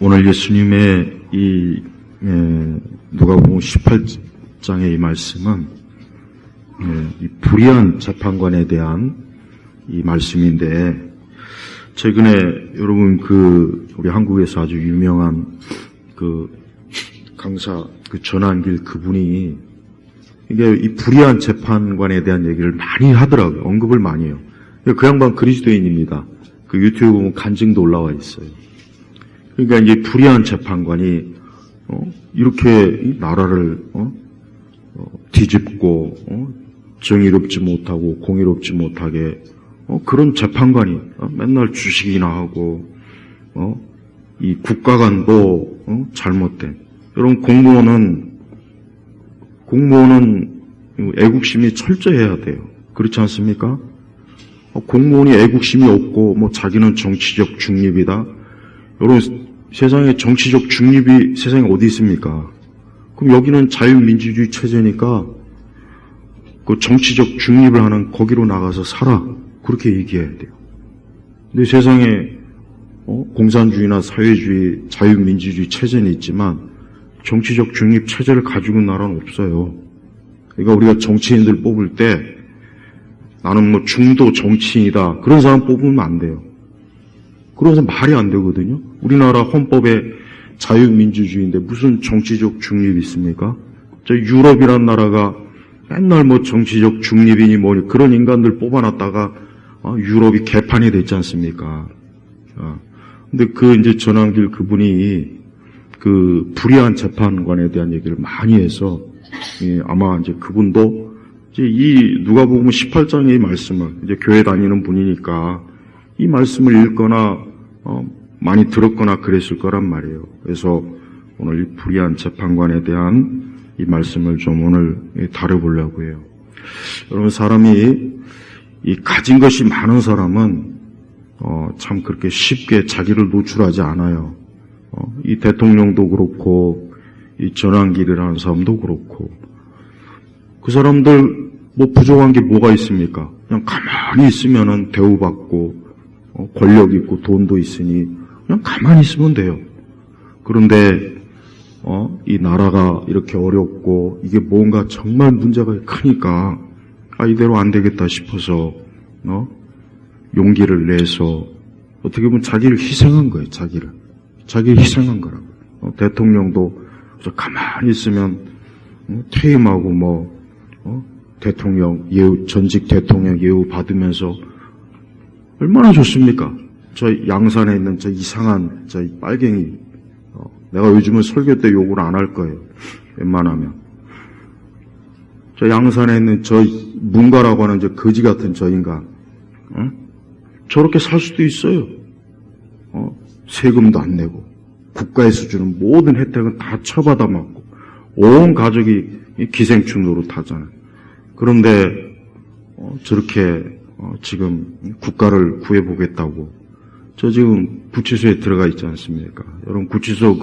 오늘 예수님의 누가복음 18장의 이 말씀은 이 불의한 재판관에 대한 이 말씀인데, 최근에 여러분 우리 한국에서 아주 유명한 강사 전환길 그분이 이게 이 불의한 재판관에 대한 얘기를 많이 하더라고요. 언급을 많이 해요. 그 양반 그리스도인입니다. 그 유튜브 보면 간증도 올라와 있어요. 그러니까 이제 불의한 재판관이 이렇게 이 나라를 뒤집고 정의롭지 못하고 공의롭지 못하게 그런 재판관이 맨날 주식이나 하고 이 국가관도 잘못된, 여러분 공무원은 애국심이 철저해야 돼요. 그렇지 않습니까? 공무원이 애국심이 없고 자기는 정치적 중립이다. 여러분, 세상에 정치적 중립이 세상에 어디 있습니까? 그럼 여기는 자유민주주의 체제니까 그 정치적 중립을 하는 거기로 나가서 살아. 그렇게 얘기해야 돼요. 근데 세상에 공산주의나 사회주의, 자유민주주의 체제는 있지만 정치적 중립 체제를 가지고 있는 나라는 없어요. 그러니까 우리가 정치인들 뽑을 때 나는 중도 정치인이다, 그런 사람 뽑으면 안 돼요. 그러면서 말이 안 되거든요. 우리나라 헌법에 자유민주주의인데 무슨 정치적 중립이 있습니까? 저 유럽이란 나라가 맨날 정치적 중립이니 뭐니 그런 인간들 뽑아놨다가 유럽이 개판이 됐지 않습니까? 근데 이제 전환길 그분이 불의한 재판관에 대한 얘기를 많이 해서 아마 이제 그분도 이제 이 누가복음 18장의 말씀을 이제 교회 다니는 분이니까 이 말씀을 읽거나 많이 들었거나 그랬을 거란 말이에요. 그래서 오늘 이 불의한 재판관에 대한 이 말씀을 좀 오늘 다뤄보려고 해요. 여러분, 사람이 이 가진 것이 많은 사람은 참 그렇게 쉽게 자기를 노출하지 않아요. 이 대통령도 그렇고 이 전환길이라는 사람도 그렇고, 그 사람들 부족한 게 뭐가 있습니까? 그냥 가만히 있으면은 대우받고 권력 있고 돈도 있으니 그냥 가만히 있으면 돼요. 그런데 이 나라가 이렇게 어렵고 이게 뭔가 정말 문제가 크니까 이대로 안 되겠다 싶어서 용기를 내서 어떻게 보면 자기를 희생한 거예요. 자기를 희생한 거라고. 대통령도 가만히 있으면 퇴임하고 대통령 예우, 전직 대통령 예우 받으면서 얼마나 좋습니까? 저 양산에 있는 저 이상한 저 빨갱이, 내가 요즘은 설교 때 욕을 안 할 거예요. 웬만하면. 저 양산에 있는 저 문가라고 하는 저 거지 같은 저 인간, 저렇게 살 수도 있어요. 세금도 안 내고 국가에서 주는 모든 혜택은 다 처받아 맞고 온 가족이 기생충 노릇하잖아요. 그런데 저렇게 지금 국가를 구해보겠다고 저 지금 구치소에 들어가 있지 않습니까? 여러분, 구치소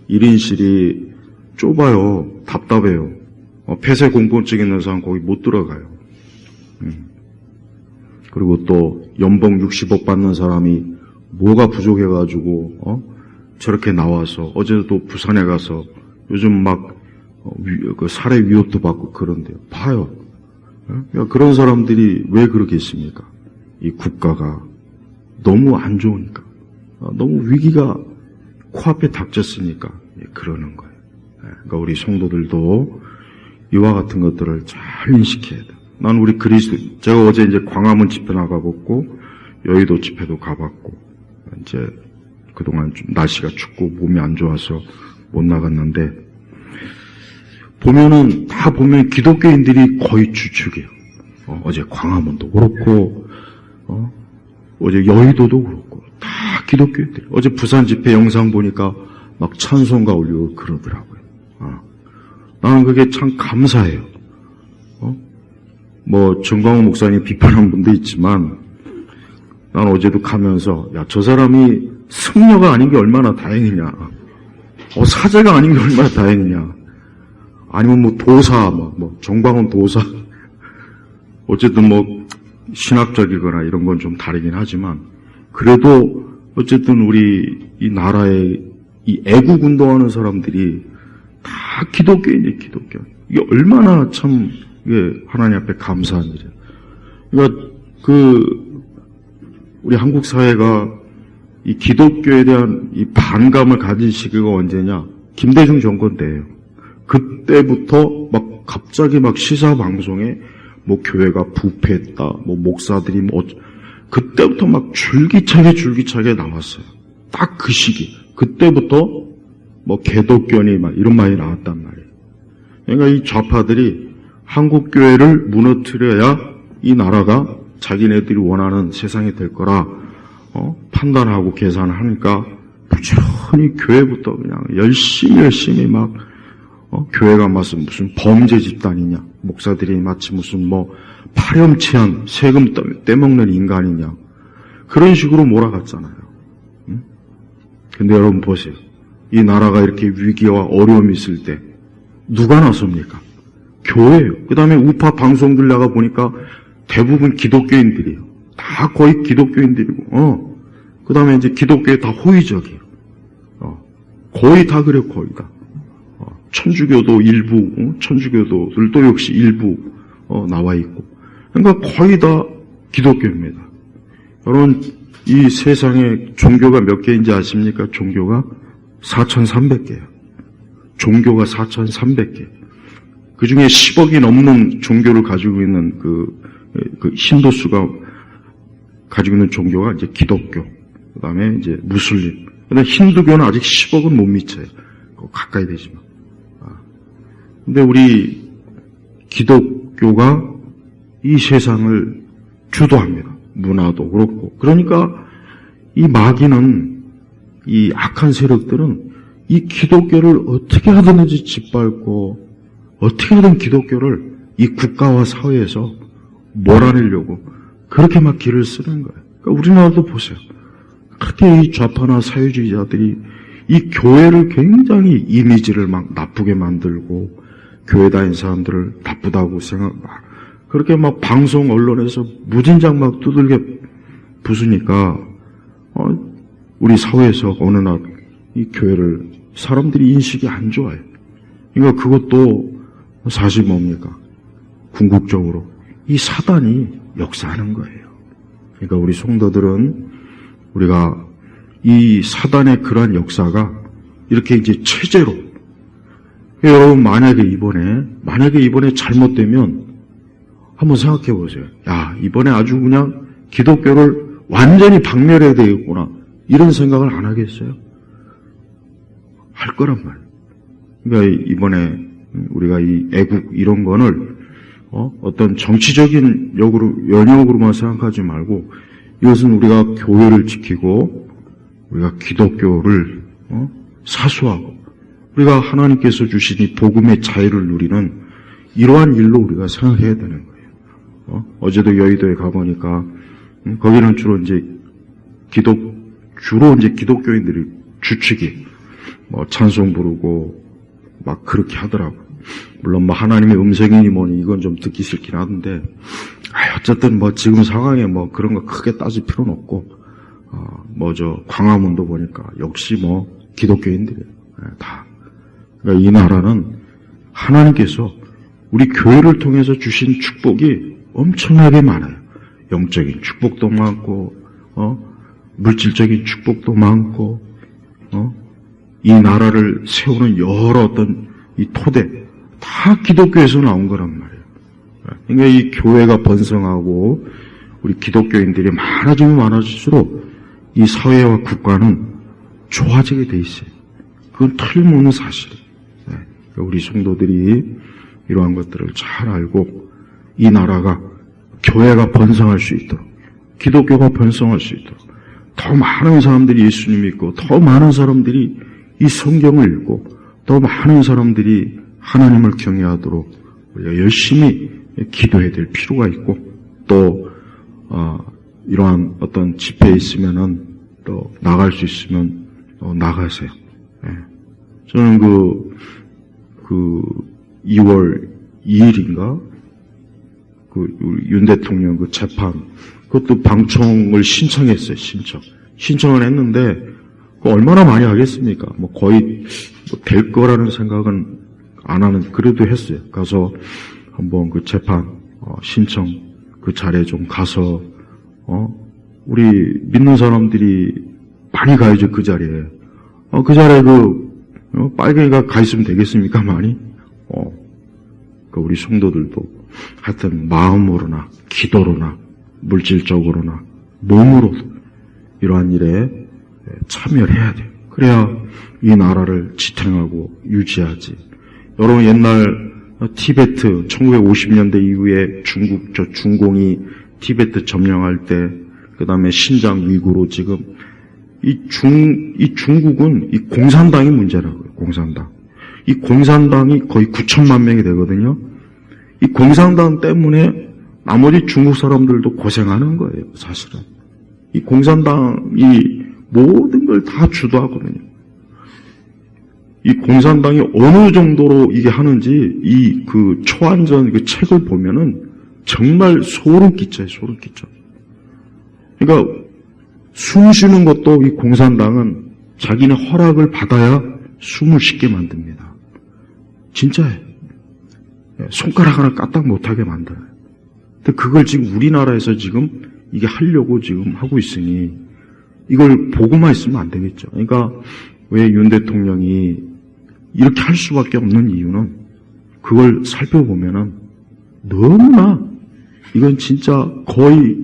1인실이 좁아요. 답답해요. 폐쇄 공포증 있는 사람 거기 못 들어가요. 그리고 또 연봉 60억 받는 사람이 뭐가 부족해가지고 저렇게 나와서, 어제도 부산에 가서 요즘 살해 위협도 받고 그런데요. 봐요. 그런 사람들이 왜 그러겠습니까? 이 국가가 너무 안 좋으니까, 너무 위기가 코앞에 닥쳤으니까 그러는 거예요. 그러니까 우리 성도들도 이와 같은 것들을 잘 인식해야 돼. 난 우리 제가 어제 이제 광화문 집회 나가봤고 여의도 집회도 가봤고, 이제 그동안 좀 날씨가 춥고 몸이 안 좋아서 못 나갔는데, 다 보면 기독교인들이 거의 주축이에요. 어제 광화문도 그렇고, 어제 여의도도 그렇고, 다 기독교인들이. 어제 부산 집회 영상 보니까 찬송가 올리고 그러더라고요. 나는 그게 참 감사해요. 정광훈 목사님 비판한 분도 있지만, 난 어제도 가면서, 저 사람이 승려가 아닌 게 얼마나 다행이냐. 사제가 아닌 게 얼마나 다행이냐. 아니면 도사, 정광훈 도사. 어쨌든 신학적이거나 이런 건 좀 다르긴 하지만, 그래도 어쨌든 우리 이 나라의 이 애국 운동하는 사람들이 다 기독교인이에요, 기독교. 이게 얼마나 참, 이게 하나님 앞에 감사한 일이에요. 그러니까 우리 한국 사회가 이 기독교에 대한 이 반감을 가진 시기가 언제냐? 김대중 정권 때예요. 그때부터 막 갑자기 막 시사 방송에 뭐 교회가 부패했다, 뭐 목사들이 뭐 그때부터 막 줄기차게 나왔어요. 딱 그 시기. 그때부터 뭐 개독견이 막 이런 말이 나왔단 말이에요. 그러니까 이 좌파들이 한국 교회를 무너뜨려야 이 나라가 자기네들이 원하는 세상이 될 거라 판단하고 계산하니까 부지런히 교회부터 그냥 열심히 막 교회가 무슨 범죄 집단이냐, 목사들이 마치 무슨 뭐 파렴치한 세금 떼먹는 인간이냐, 그런 식으로 몰아갔잖아요. 근데 여러분 보세요. 이 나라가 이렇게 위기와 어려움이 있을 때 누가 나섭니까? 교회예요. 그 다음에 우파 방송들 나가 보니까 대부분 기독교인들이에요. 다 거의 기독교인들이고, 그 다음에 이제 기독교에 다 호의적이에요. 거의 다 그래요, 거의 다. 천주교도 일부, 천주교도들도 역시 일부, 나와 있고. 그러니까 거의 다 기독교입니다. 여러분, 이 세상에 종교가 몇 개인지 아십니까? 종교가 4,300개예요. 종교가 4,300개. 그 중에 10억이 넘는 종교를 가지고 있는 그 힌두수가 가지고 있는 종교가 이제 기독교, 그 다음에 이제 무슬림. 근데 힌두교는 아직 10억은 못 미쳐요. 가까이 되지만. 근데 우리 기독교가 이 세상을 주도합니다. 문화도 그렇고. 그러니까 이 마귀는, 이 악한 세력들은 이 기독교를 어떻게 하든지 짓밟고 어떻게 하든 기독교를 이 국가와 사회에서 몰아내려고 그렇게 막 길을 쓰는 거예요. 그러니까 우리나라도 보세요. 그렇게 이 좌파나 사회주의자들이 이 교회를 굉장히 이미지를 막 나쁘게 만들고 교회 다닌 사람들을 나쁘다고 그렇게 막 방송 언론에서 무진장 막 두들겨 부수니까 우리 사회에서 어느 날 이 교회를 사람들이 인식이 안 좋아요. 그러니까 그것도 사실 뭡니까? 궁극적으로 이 사단이 역사하는 거예요. 그러니까 우리 성도들은 우리가 이 사단의 그러한 역사가 이렇게 이제 체제로, 여러분 만약에 이번에 잘못되면 한번 생각해 보세요. 야, 이번에 아주 그냥 기독교를 완전히 박멸해야 되겠구나. 이런 생각을 안 하겠어요? 할 거란 말이에요. 그러니까 이번에 우리가 이 애국 이런 거를 어떤 정치적인 연역으로만 생각하지 말고 이것은 우리가 교회를 지키고 우리가 기독교를 사수하고 우리가 하나님께서 주신 이 복음의 자유를 누리는 이러한 일로 우리가 생각해야 되는 거예요. 어제도 여의도에 가보니까 거기는 주로 이제 기독교인들이 주축이 뭐 찬송 부르고 막 그렇게 하더라고요. 물론 뭐 하나님의 음성이니 뭐니 이건 좀 듣기 싫긴 하던데, 어쨌든 뭐 지금 상황에 뭐 그런 거 크게 따질 필요는 없고, 광화문도 보니까 역시 뭐 기독교인들이에요. 다. 그러니까 이 나라는 하나님께서 우리 교회를 통해서 주신 축복이 엄청나게 많아요. 영적인 축복도 많고, 물질적인 축복도 많고, 이 나라를 세우는 여러 어떤 이 토대, 다 기독교에서 나온 거란 말이에요. 그러니까 이 교회가 번성하고 우리 기독교인들이 많아지면 많아질수록 이 사회와 국가는 좋아지게 돼 있어요. 그건 틀림없는 사실이에요. 그러니까 우리 성도들이 이러한 것들을 잘 알고 이 나라가 교회가 번성할 수 있도록, 기독교가 번성할 수 있도록, 더 많은 사람들이 예수님 믿고 더 많은 사람들이 이 성경을 읽고 더 많은 사람들이 하나님을 경외하도록 우리가 열심히 기도해야 될 필요가 있고, 또 이러한 어떤 집회에 있으면은 또 나갈 수 있으면 나가세요. 저는 그 2월 2일인가 우리 윤 대통령 그 재판, 그것도 방청을 신청했어요. 신청을 했는데 얼마나 많이 하겠습니까? 뭐 거의 될 거라는 생각은 안 하는, 그래도 했어요. 가서 한번 그 재판 신청 그 자리에 좀 가서 우리 믿는 사람들이 많이 가야죠. 그 자리에 그 자리에 빨갱이가 가 있으면 되겠습니까? 많이 우리 성도들도 하여튼 마음으로나 기도로나 물질적으로나 몸으로 이러한 일에 참여를 해야 돼요. 그래야 이 나라를 지탱하고 유지하지. 여러분 옛날 티베트 1950년대 이후에 중공이 티베트 점령할 때, 그 다음에 신장 위구르, 지금 이 중국은 이 공산당이 문제라고요. 공산당. 이 공산당이 거의 9천만 명이 되거든요. 이 공산당 때문에 나머지 중국 사람들도 고생하는 거예요. 사실은 이 공산당이 모든 걸 다 주도하거든요. 이 공산당이 어느 정도로 이게 하는지 이 그 초안전 그 책을 보면은 정말 소름 끼쳐요. 소름 끼쳐. 그러니까 숨 쉬는 것도 이 공산당은 자기네 허락을 받아야 숨을 쉬게 만듭니다. 진짜예요. 손가락 하나 까딱 못하게 만들어요. 근데 그걸 지금 우리나라에서 지금 이게 하려고 지금 하고 있으니 이걸 보고만 있으면 안 되겠죠. 그러니까 왜 윤 대통령이 이렇게 할 수밖에 없는 이유는 그걸 살펴보면은 너무나 이건 진짜 거의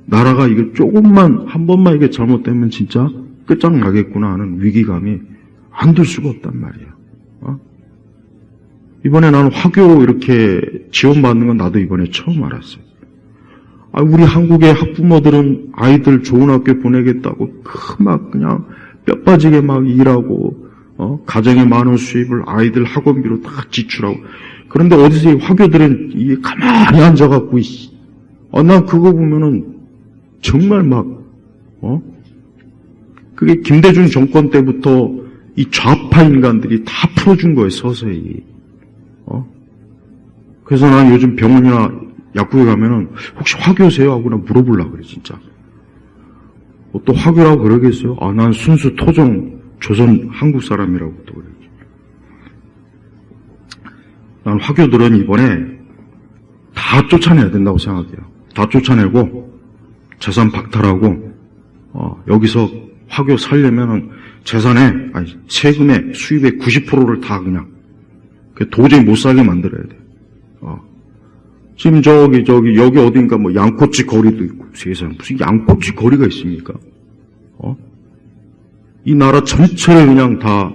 나라가 이게 조금만 한 번만 이게 잘못되면 진짜 끝장나겠구나 하는 위기감이 안 들 수가 없단 말이에요. 이번에 나는 화교 이렇게 지원받는 건 나도 이번에 처음 알았어요. 우리 한국의 학부모들은 아이들 좋은 학교 보내겠다고 막 그냥 뼈 빠지게 막 일하고 가정에 많은 수입을 아이들 학원비로 다 지출하고. 그런데 어디서 이 화교들은 이게 가만히 앉아갖고 난 그거 보면은 정말 막 그게 김대중 정권 때부터 이 좌파 인간들이 다 풀어준 거예요. 서서히. 그래서 난 요즘 병원이나 약국에 가면은 혹시 화교세요? 하고 나 물어보려고 그래 진짜. 또 화교라고 그러겠어요? 난 순수 토종 조선 한국 사람이라고 또 그래. 난 화교들은 이번에 다 쫓아내야 된다고 생각해요. 다 쫓아내고 재산 박탈하고 여기서 화교 살려면은 세금의 수입의 90%를 다 그냥 도저히 못 살게 만들어야 돼. 지금 여기 어딘가 뭐 양꼬치 거리도 있고 세상 무슨 양꼬치 거리가 있습니까? 이 나라 전체를 그냥 다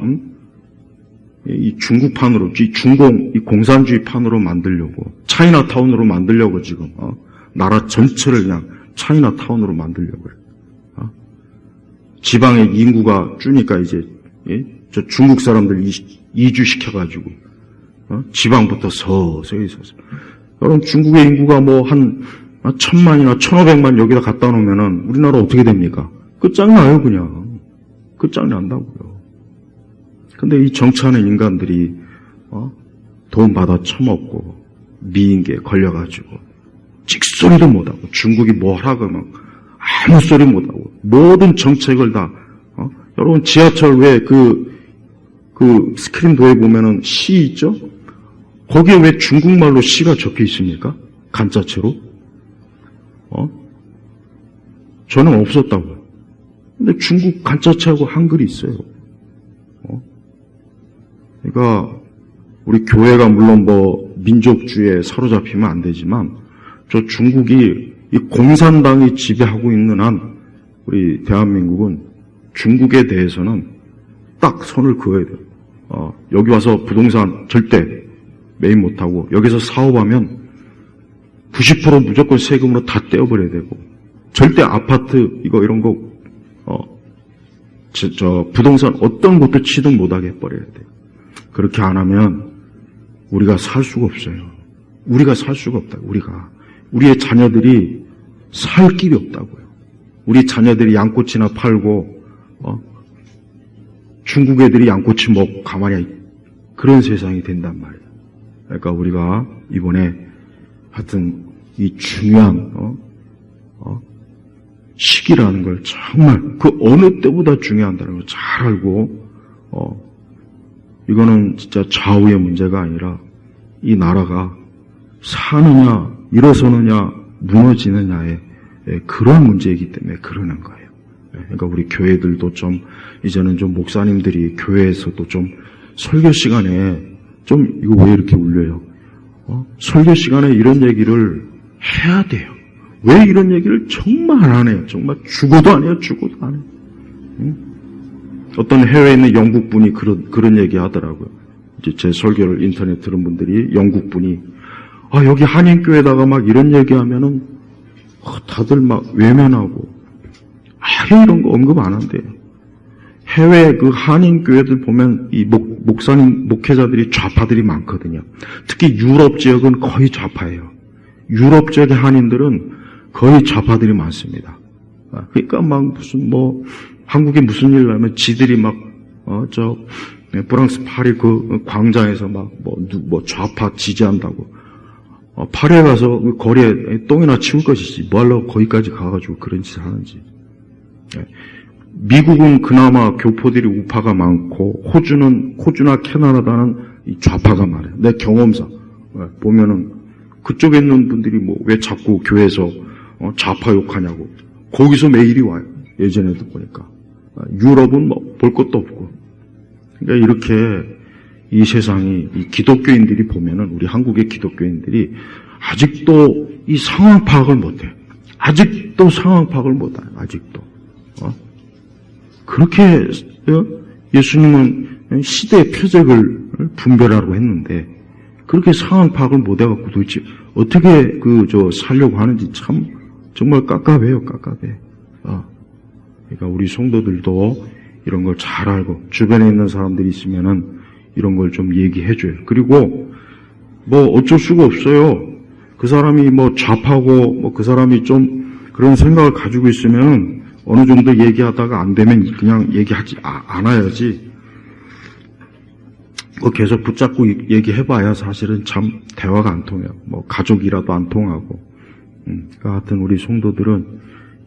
이 중국판으로, 이 공산주의판으로 만들려고, 차이나타운으로 만들려고 지금 나라 전체를 그냥 차이나타운으로 만들려고 그래. 지방의 인구가 줄니까 이제 저 중국 사람들 이주시켜가지고 지방부터 서서히. 여러분 중국의 인구가 뭐 한 1000만이나 1500만 여기다 갖다 놓으면은 우리나라 어떻게 됩니까? 끝장나요 그냥. 끝장난다고요. 근데 이 정치하는 인간들이 돈 받아 처먹고 미인계에 걸려가지고 찍소리도 못하고 중국이 뭐 하라고 하면 아무 소리 못하고 모든 정책을 다 여러분 지하철 왜 그 스크린도어에 보면은 시 있죠? 거기에 왜 중국말로 시가 적혀 있습니까? 간자체로? 저는 없었다고요. 근데 중국 간자체하고 한글이 있어요. 그러니까 우리 교회가 물론 뭐 민족주의에 사로잡히면 안 되지만 저 중국이 이 공산당이 지배하고 있는 한 우리 대한민국은 중국에 대해서는 딱 선을 그어야 돼요. 여기 와서 부동산 절대 매입 못하고 여기서 사업하면 90% 무조건 세금으로 다 떼어버려야 되고 절대 아파트 이런 거 부동산 어떤 곳도 취득 못하게 해버려야 돼요. 그렇게 안 하면 우리가 살 수가 없어요. 우리가 살 수가 없다고. 우리의 자녀들이 살 길이 없다고요. 우리 자녀들이 양꼬치나 팔고 중국 애들이 양꼬치 먹고 가만히 그런 세상이 된단 말이에요. 그러니까 우리가 이번에 하여튼 이 중요한 시기라는 걸 정말 그 어느 때보다 중요한다는 걸 잘 알고 이거는 진짜 좌우의 문제가 아니라 이 나라가 사느냐 일어서느냐 무너지느냐의 그런 문제이기 때문에 그러는 거예요. 그러니까 우리 교회들도 좀 이제는 좀 목사님들이 교회에서도 좀 설교 시간에 좀 이거 왜 이렇게 울려요? 설교 시간에 이런 얘기를 해야 돼요. 왜 이런 얘기를 정말 안 해요? 정말 죽어도 안 해요. 죽어도 안 해요. 어떤 해외에 있는 영국 분이 그런 얘기 하더라고요. 이제 제 설교를 인터넷 들은 분들이 영국 분이 여기 한인교회다가 막 이런 얘기하면은 다들 막 외면하고 아예 이런 거 언급 안 한대요. 해외 그 한인교회들 보면 이 목사님, 목회자들이 좌파들이 많거든요. 특히 유럽 지역은 거의 좌파예요. 유럽 지역의 한인들은 거의 좌파들이 많습니다. 그러니까 막 무슨 한국에 무슨 일 나면 지들이 막 프랑스 파리 그 광장에서 막 좌파 지지한다고. 파리에 가서 그 거리에 똥이나 치울 것이지 뭐 하려고 거기까지 가가지고 그런 짓을 하는지. 미국은 그나마 교포들이 우파가 많고 호주나 캐나다는 이 좌파가 많아요. 내 경험상 보면은 그쪽에 있는 분들이 왜 자꾸 교회에서 좌파 욕하냐고 거기서 매일이 와요. 예전에도 보니까 유럽은 볼 것도 없고. 그러니까 이렇게 이 세상이 이 기독교인들이 보면은 우리 한국의 기독교인들이 아직도 이 상황 파악을 못해요. 아직도 상황 파악을 못해요. 아직도. 그렇게 예수님은 시대의 표적을 분별하라고 했는데 그렇게 상황 파악을 못해갖고 도대체 어떻게 살려고 하는지 참 정말 깝깝해요. 깝깝해. 그러니까 우리 성도들도 이런 걸 잘 알고 주변에 있는 사람들이 있으면은 이런 걸 좀 얘기해줘요. 그리고 어쩔 수가 없어요. 그 사람이 좌파고 그 사람이 좀 그런 생각을 가지고 있으면 어느 정도 얘기하다가 안 되면 그냥 얘기하지 않아야지. 계속 붙잡고 얘기해봐야 사실은 참 대화가 안 통해요. 가족이라도 안 통하고. 그러니까 하여튼 우리 성도들은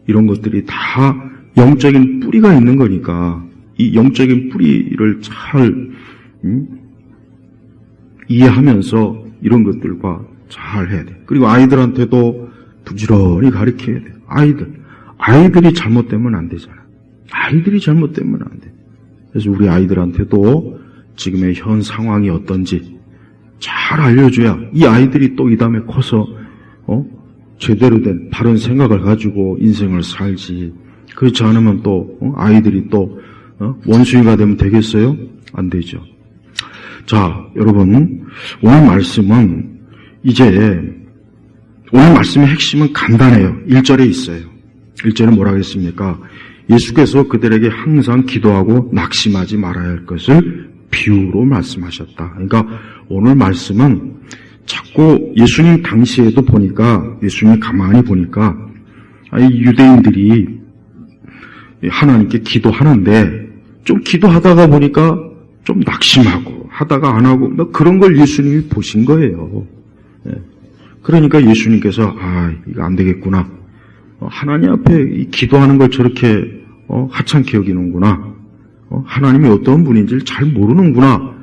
이런 것들이 다 영적인 뿌리가 있는 거니까 이 영적인 뿌리를 잘 이해하면서 이런 것들과 잘 해야 돼. 그리고 아이들한테도 부지런히 가르쳐야 돼. 아이들이 잘못되면 안 되잖아. 아이들이 잘못되면 안 돼. 그래서 우리 아이들한테도 지금의 현 상황이 어떤지 잘 알려줘야 이 아이들이 또 이 다음에 커서 제대로 된 바른 생각을 가지고 인생을 살지. 그렇지 않으면 또 아이들이 또 원숭이가 되면 되겠어요? 안 되죠. 자, 여러분 오늘 말씀은 오늘 말씀의 핵심은 간단해요. 1절에 있어요. 1절에 뭐라고 했습니까? 예수께서 그들에게 항상 기도하고 낙심하지 말아야 할 것을 비유로 말씀하셨다. 그러니까 오늘 말씀은 자꾸 예수님 당시에도 보니까 예수님 가만히 보니까 이 유대인들이 하나님께 기도하는데 좀 기도하다가 보니까 좀 낙심하고 하다가 안 하고 그런 걸 예수님이 보신 거예요. 그러니까 예수님께서 이거 안 되겠구나. 하나님 앞에 기도하는 걸 저렇게 하찮게 여기는구나. 하나님이 어떤 분인지를 잘 모르는구나.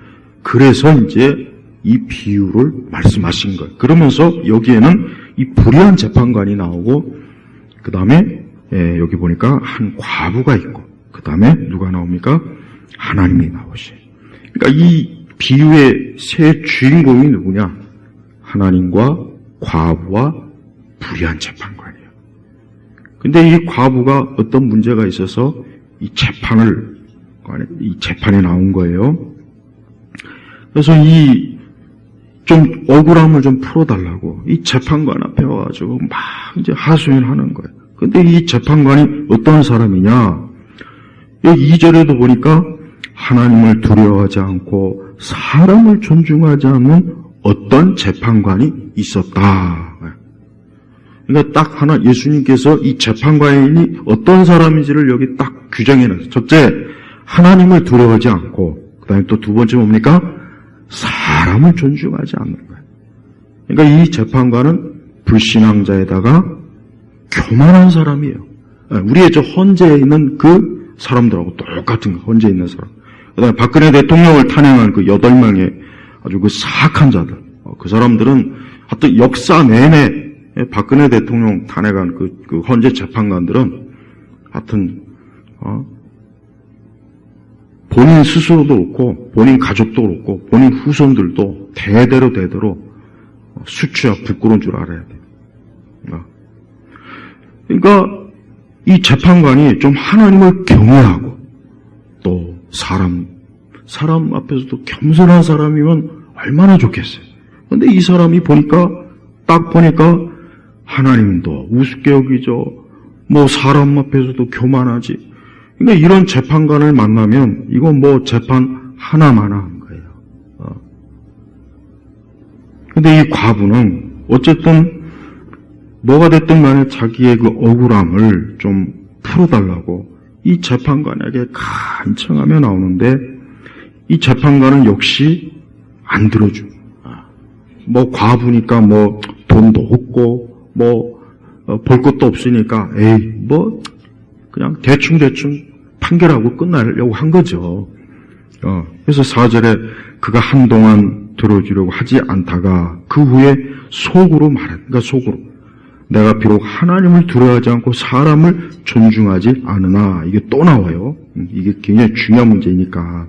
그래서 이제 이 비유를 말씀하신 거예요. 그러면서 여기에는 이 불의한 재판관이 나오고 그 다음에 여기 보니까 한 과부가 있고 그 다음에 누가 나옵니까? 하나님이 나오셔요. 그러니까 이 비유의 세 주인공이 누구냐? 하나님과 과부와 불의한 재판관이에요. 근데 이 과부가 어떤 문제가 있어서 이 재판에 나온 거예요. 그래서 좀 억울함을 좀 풀어달라고 이 재판관 앞에 와가지고 막 이제 하소연하는 거예요. 근데 이 재판관이 어떤 사람이냐? 여기 2절에도 보니까 하나님을 두려워하지 않고 사람을 존중하지 않는 어떤 재판관이 있었다. 그러니까 딱 하나 예수님께서 이 재판관이 어떤 사람인지를 여기 딱 규정해놨어요. 첫째, 하나님을 두려워하지 않고 그 다음에 또 두 번째 뭡니까? 사람을 존중하지 않는 거예요. 그러니까 이 재판관은 불신앙자에다가 교만한 사람이에요. 우리의 저 헌재에 있는 그 사람들하고 똑같은 거, 헌재에 있는 사람. 그 다음에 박근혜 대통령을 탄핵한 그 8명의 아주 그 사악한 자들. 그 사람들은 하여튼 역사 내내 박근혜 대통령 탄핵한 그 헌재 재판관들은 하여튼, 본인 스스로도 그렇고, 본인 가족도 그렇고, 본인 후손들도 대대로 수치와 부끄러운 줄 알아야 돼요. 그러니까, 이 재판관이 좀 하나님을 경외하고, 또 사람 앞에서도 겸손한 사람이면 얼마나 좋겠어요. 근데 이 사람이 딱 보니까, 하나님도 우습게 여기죠. 뭐 사람 앞에서도 교만하지. 그러니까 이런 재판관을 만나면 이건 뭐 재판 하나마나한 거예요. 근데 이 과부는 어쨌든 뭐가 됐든 간에 자기의 그 억울함을 좀 풀어달라고 이 재판관에게 간청하며 나오는데 이 재판관은 역시 안 들어줘. 뭐 과부니까 뭐 돈도 없고 뭐 볼 것도 없으니까 에이 뭐 그냥 대충 판결하고 끝나려고 한 거죠. 그래서 4절에 그가 한동안 들어주려고 하지 않다가 그 후에 속으로 말했다. 속으로 내가 비록 하나님을 두려워하지 않고 사람을 존중하지 않으나 이게 또 나와요. 이게 굉장히 중요한 문제니까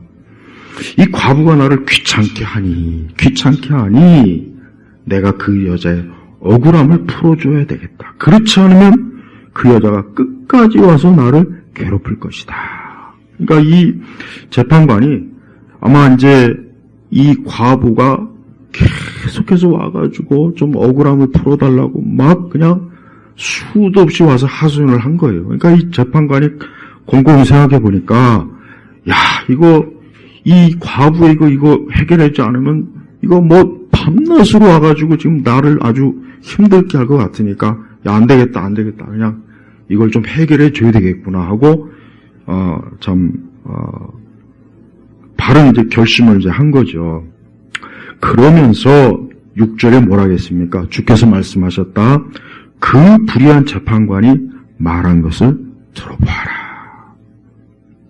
이 과부가 나를 귀찮게 하니 내가 그 여자의 억울함을 풀어줘야 되겠다. 그렇지 않으면 그 여자가 끝까지 와서 나를 괴롭힐 것이다. 그러니까 이 재판관이 아마 이제 이 과부가 계속해서 와가지고 좀 억울함을 풀어달라고 막 그냥 수도 없이 와서 하소연을 한 거예요. 그러니까 이 재판관이 곰곰이 생각해 보니까 이 과부 이거 해결하지 않으면 이거 뭐 밤낮으로 와가지고 지금 나를 아주 힘들게 할 것 같으니까 안 되겠다. 그냥 이걸 좀 해결해 줘야 되겠구나 하고 바른 이제 결심을 이제 한 거죠. 그러면서 6절에 뭐라 하겠습니까? 주께서 말씀하셨다. 그 불의한 재판관이 말한 것을 들어봐라.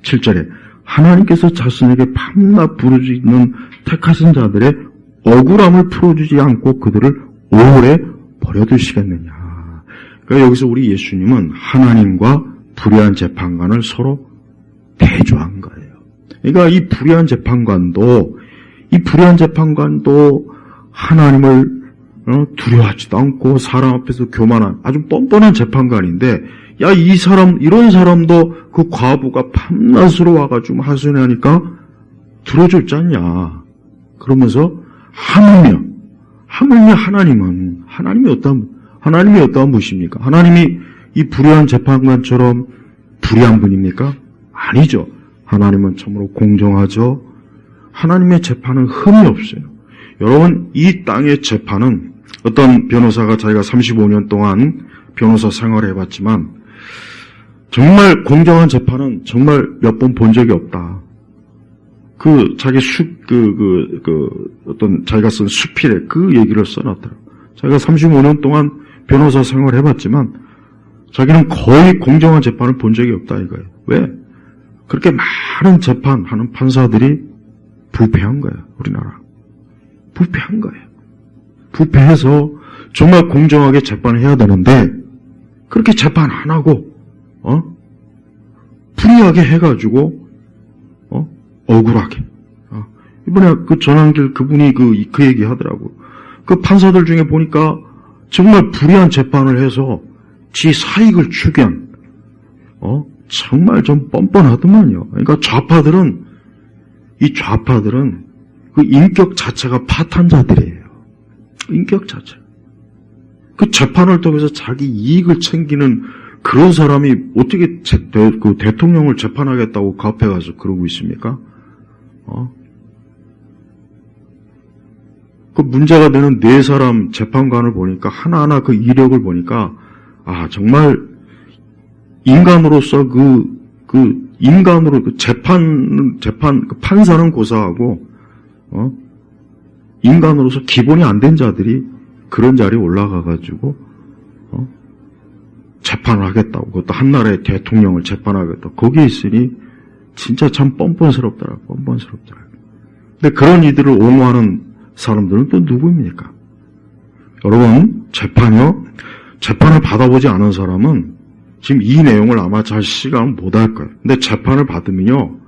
7절에 하나님께서 자신에게 밤낮 부르짖는 택하신 자들의 억울함을 풀어주지 않고 그들을 오래 버려두시겠느냐. 그러니까 여기서 우리 예수님은 하나님과 불의한 재판관을 서로 대조한 거예요. 그러니까 이 불의한 재판관도 하나님을 두려워하지도 않고 사람 앞에서 교만한 아주 뻔뻔한 재판관인데 이런 사람도 그 과부가 밤낮으로 와가지고 하소연하니까 들어줬지 않냐. 그러면서 하물며 하나님이 어떠한 분이십니까? 하나님이 이 불의한 재판관처럼 불의한 분입니까? 아니죠. 하나님은 참으로 공정하죠. 하나님의 재판은 흠이 없어요. 여러분, 이 땅의 재판은 어떤 변호사가 자기가 35년 동안 변호사 생활을 해봤지만 정말 공정한 재판은 정말 몇 번 본 적이 없다. 자기가 쓴 수필에 그 얘기를 써놨더라고요. 자기가 35년 동안 변호사 생활을 해봤지만 자기는 거의 공정한 재판을 본 적이 없다 이거예요. 왜? 그렇게 많은 재판하는 판사들이 부패한 거예요. 우리나라. 부패한 거예요. 부패해서 정말 공정하게 재판을 해야 되는데 그렇게 재판 안 하고 불리하게 해가지고 억울하게 이번에 그 전환길 그분이 그 얘기 하더라고. 그 판사들 중에 보니까 정말 불의한 재판을 해서 지 사익을 추구한 정말 좀 뻔뻔하더만요. 그러니까 좌파들은 그 인격 자체가 파탄자들이에요. 인격 자체. 그 재판을 통해서 자기 이익을 챙기는 그런 사람이 어떻게 그 대통령을 재판하겠다고 그 앞에 가서 그러고 있습니까? 그 문제가 되는 4사람 재판관을 보니까 하나하나 그 이력을 보니까 정말 인간으로서 인간으로 그 판사는 고사하고 인간으로서 기본이 안 된 자들이 그런 자리에 올라가가지고 재판을 하겠다고, 그것도 한 나라의 대통령을 재판하겠다고, 거기에 있으니 진짜 참 뻔뻔스럽더라고요. 뻔뻔스럽더라고요. 근데 그런 이들을 옹호하는 사람들은 또 누구입니까? 여러분, 재판을 받아보지 않은 사람은 지금 이 내용을 아마 잘 시각을 못할 거예요. 근데 재판을 받으면요,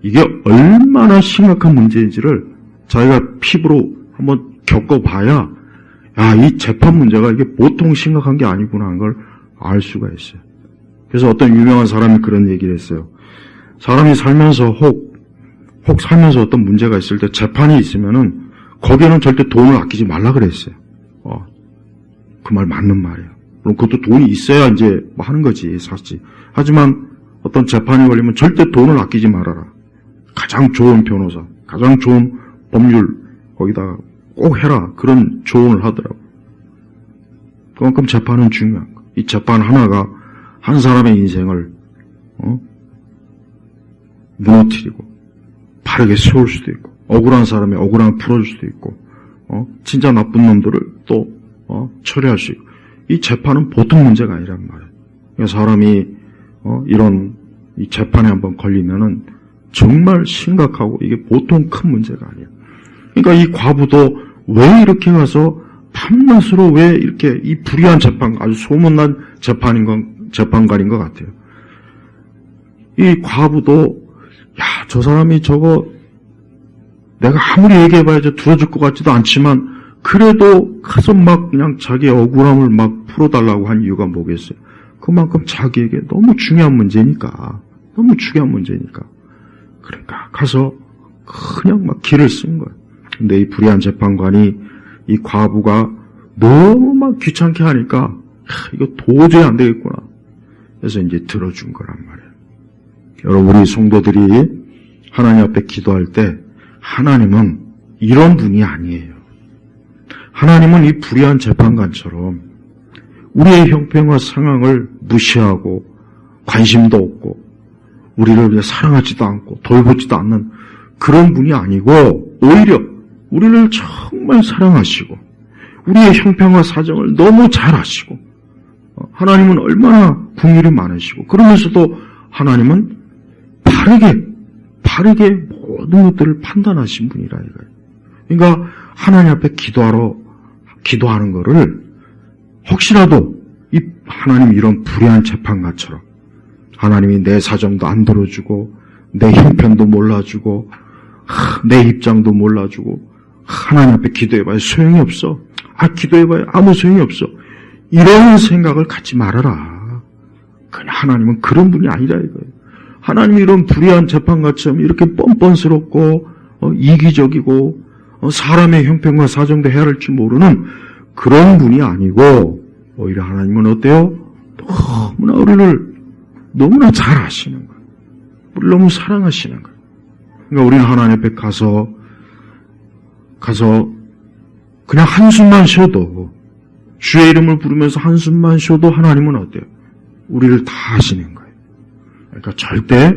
이게 얼마나 심각한 문제인지를 자기가 피부로 한번 겪어봐야, 야, 이 재판 문제가 이게 보통 심각한 게 아니구나 하는 걸 알 수가 있어요. 그래서 어떤 유명한 사람이 그런 얘기를 했어요. 사람이 살면서 혹 살면서 어떤 문제가 있을 때 재판이 있으면은 거기에는 절대 돈을 아끼지 말라 그랬어요. 그 말 맞는 말이에요. 그럼 그것도 돈이 있어야 이제 뭐 하는 거지, 사실. 하지만 어떤 재판이 걸리면 절대 돈을 아끼지 말아라. 가장 좋은 변호사, 가장 좋은 법률 거기다가 꼭 해라. 그런 조언을 하더라고요. 그만큼 재판은 중요한 거예요. 이 재판 하나가 한 사람의 인생을 무너뜨리고 바르게 세울 수도 있고, 억울한 사람의 억울함을 풀어줄 수도 있고, 진짜 나쁜 놈들을 또 처리할 수 있고. 이 재판은 보통 문제가 아니란 말이에요. 그러니까 사람이 이런 이 재판에 한번 걸리면은 정말 심각하고 이게 보통 큰 문제가 아니에요. 그러니까 이 과부도 왜 이렇게 가서 밤낮으로 왜 이렇게 이 불의한 재판, 아주 소문난 재판관인 것 같아요. 이 과부도, 야, 저 사람이 저거 내가 아무리 얘기해봐야 들어줄 것 같지도 않지만 그래도 가서 막 그냥 자기의 억울함을 막 풀어달라고 한 이유가 뭐겠어요? 그만큼 자기에게 너무 중요한 문제니까. 그러니까 가서 그냥 막 기를 쓴 거예요. 근데 이 불의한 재판관이 이 과부가 너무 막 귀찮게 하니까 이거 도저히 안 되겠구나. 그래서 이제 들어준 거란 말이에요. 여러분, 우리 성도들이 하나님 앞에 기도할 때 하나님은 이런 분이 아니에요. 하나님은 이 불의한 재판관처럼 우리의 형편과 상황을 무시하고 관심도 없고 우리를 사랑하지도 않고 돌보지도 않는 그런 분이 아니고 오히려 우리를 정말 사랑하시고 우리의 형편과 사정을 너무 잘 아시고 하나님은 얼마나 긍휼이 많으시고 그러면서도 하나님은 바르게 모든 것들을 판단하신 분이라 이거예요. 그러니까 하나님 앞에 기도하는 거를 혹시라도 이 하나님 이런 불의한 재판관처럼 하나님이 내 사정도 안 들어주고 내 형편도 몰라주고 내 입장도 몰라주고 하나님 앞에 기도해봐야 소용이 없어. 기도해봐야 아무 소용이 없어. 이런 생각을 갖지 말아라. 그냥 하나님은 그런 분이 아니라 이거예요. 하나님이 이런 불의한 재판관처럼 이렇게 뻔뻔스럽고 이기적이고 사람의 형편과 사정도 헤아릴 줄 모르는 그런 분이 아니고 오히려 하나님은 어때요? 너무나 우리를 너무나 잘 아시는 거예요. 우리를 너무 사랑하시는 거예요. 그러니까 우리는 하나님 앞에 가서 그냥 한숨만 쉬어도 주의 이름을 부르면서 한숨만 쉬어도 하나님은 어때요? 우리를 다 아시는 거예요. 그러니까 절대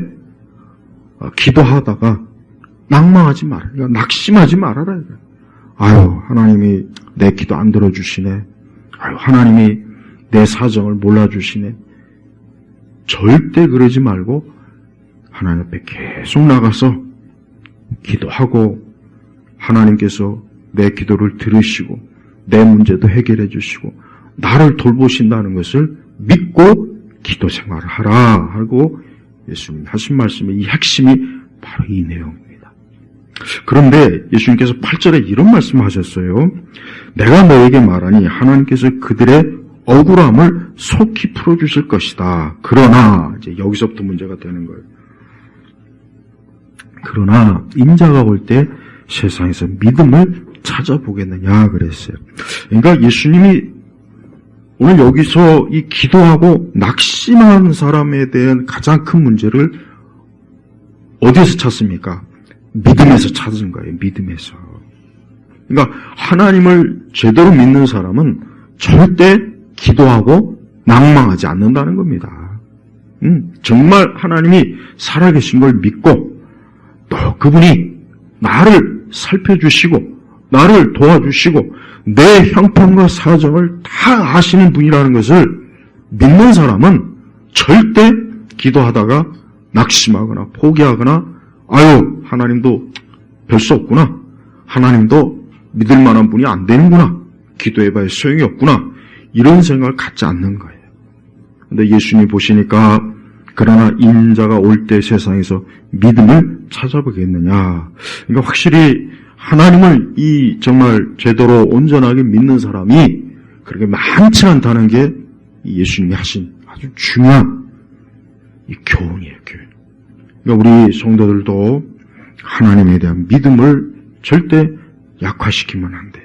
기도하다가 낭망하지 말아요. 그러니까 낙심하지 말아라. 하나님이 내 기도 안 들어주시네. 하나님이 내 사정을 몰라주시네. 절대 그러지 말고 하나님 앞에 계속 나가서 기도하고 하나님께서 내 기도를 들으시고 내 문제도 해결해 주시고 나를 돌보신다는 것을 믿고 기도 생활을 하라 하고 예수님 하신 말씀의 이 핵심이 바로 이 내용입니다. 그런데 예수님께서 8절에 이런 말씀하셨어요. 내가 너에게 말하니 하나님께서 그들의 억울함을 속히 풀어주실 것이다. 그러나 이제 여기서부터 문제가 되는 거예요. 그러나 인자가 올 때 세상에서 믿음을 찾아보겠느냐 그랬어요. 그러니까 예수님이 오늘 여기서 이 기도하고 낙심한 사람에 대한 가장 큰 문제를 어디에서 찾습니까? 믿음에서 찾은 거예요. 믿음에서. 그러니까 하나님을 제대로 믿는 사람은 절대 기도하고 낭망하지 않는다는 겁니다. 정말 하나님이 살아계신 걸 믿고 또 그분이 나를 살펴주시고 나를 도와주시고 내 형편과 사정을 다 아시는 분이라는 것을 믿는 사람은 절대 기도하다가 낙심하거나 포기하거나 아유 하나님도 별 수 없구나, 하나님도 믿을 만한 분이 안 되는구나, 기도해봐야 소용이 없구나, 이런 생각을 갖지 않는 거예요. 근데 예수님 보시니까 그러나 인자가 올 때 세상에서 믿음을 찾아보겠느냐. 그러니까 확실히 하나님을 이 정말 제대로 온전하게 믿는 사람이 그렇게 많지 않다는 게 예수님이 하신 아주 중요한 이 교훈이에요, 교훈. 그러니까 우리 성도들도 하나님에 대한 믿음을 절대 약화시키면 안 돼요.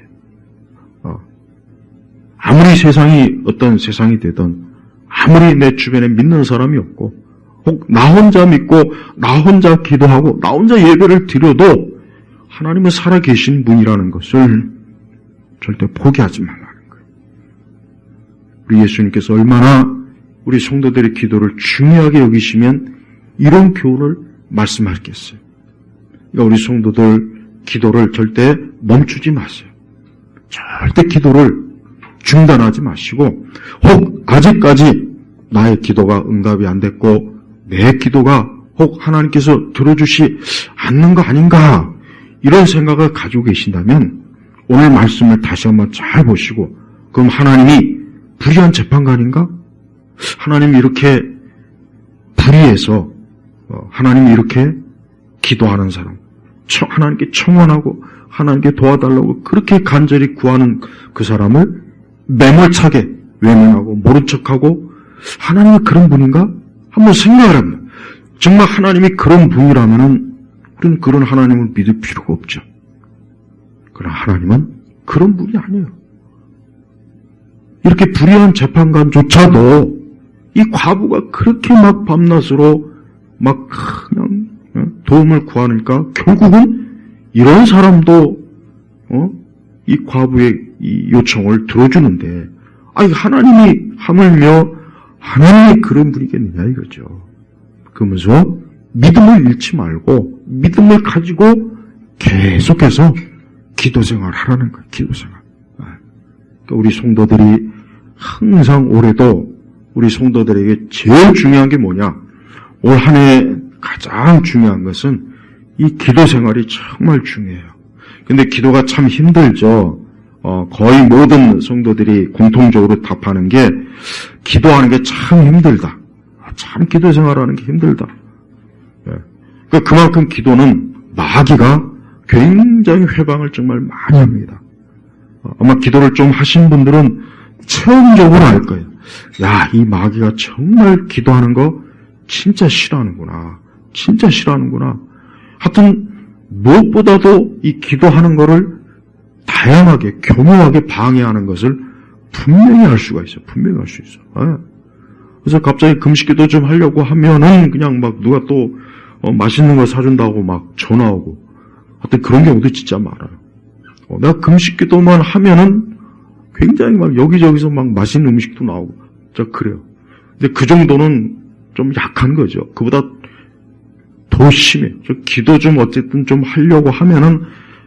아무리 세상이 어떤 세상이 되든, 아무리 내 주변에 믿는 사람이 없고, 혹 나 혼자 믿고 나 혼자 기도하고 나 혼자 예배를 드려도 하나님은 살아계신 분이라는 것을 절대 포기하지 말라는 거예요. 우리 예수님께서 얼마나 우리 성도들의 기도를 중요하게 여기시면 이런 교훈을 말씀하셨겠어요. 그러니까 우리 성도들 기도를 절대 멈추지 마세요. 절대 기도를 중단하지 마시고, 혹 아직까지 나의 기도가 응답이 안 됐고 내 기도가 혹 하나님께서 들어주시 않는 거 아닌가, 이런 생각을 가지고 계신다면 오늘 말씀을 다시 한번 잘 보시고, 그럼 하나님이 불의한 재판관인가? 하나님이 이렇게 불의해서 하나님이 이렇게 기도하는 사람, 하나님께 청원하고 하나님께 도와달라고 그렇게 간절히 구하는 그 사람을 매몰차게 외면하고 모른 척하고 하나님이 그런 분인가? 한번 생각을 합니다. 정말 하나님이 그런 분이라면은 우리는 그런 하나님을 믿을 필요가 없죠. 그러나 하나님은 그런 분이 아니에요. 이렇게 불의한 재판관조차도 이 과부가 그렇게 막 밤낮으로 막 그냥 도움을 구하니까 결국은 이런 사람도 이 과부의 이 요청을 들어주는데, 아니 하나님이 하물며 하나님이 그런 분이겠느냐 이거죠. 그러면서 믿음을 잃지 말고 믿음을 가지고 계속해서 기도 생활을 하라는 거예요. 기도 생활. 그러니까 우리 성도들이 항상 올해도 우리 성도들에게 제일 중요한 게 뭐냐? 올 한 해 가장 중요한 것은 이 기도 생활이 정말 중요해요. 근데 기도가 참 힘들죠. 거의 모든 성도들이 공통적으로 답하는 게 기도하는 게 참 힘들다. 참 기도 생활하는 게 힘들다. 그러니까 그만큼 기도는 마귀가 굉장히 회방을 정말 많이 합니다. 아마 기도를 좀 하신 분들은 체험적으로 알 거예요. 야, 이 마귀가 정말 기도하는 거 진짜 싫어하는구나. 진짜 싫어하는구나. 하여튼 무엇보다도 이 기도하는 거를 다양하게 교묘하게 방해하는 것을 분명히 할 수가 있어요. 분명히 할 수 있어요. 그래서 갑자기 금식기도 좀 하려고 하면은 그냥 막 누가 또 맛있는 거 사준다고 막 전화 오고, 하여튼 그런 경우도 진짜 많아요. 내가 금식기도만 하면은 굉장히 막 여기저기서 막 맛있는 음식도 나오고, 진짜 그래요. 근데 그 정도는 좀 약한 거죠. 그보다 더 심해. 저 기도 좀 어쨌든 좀 하려고 하면은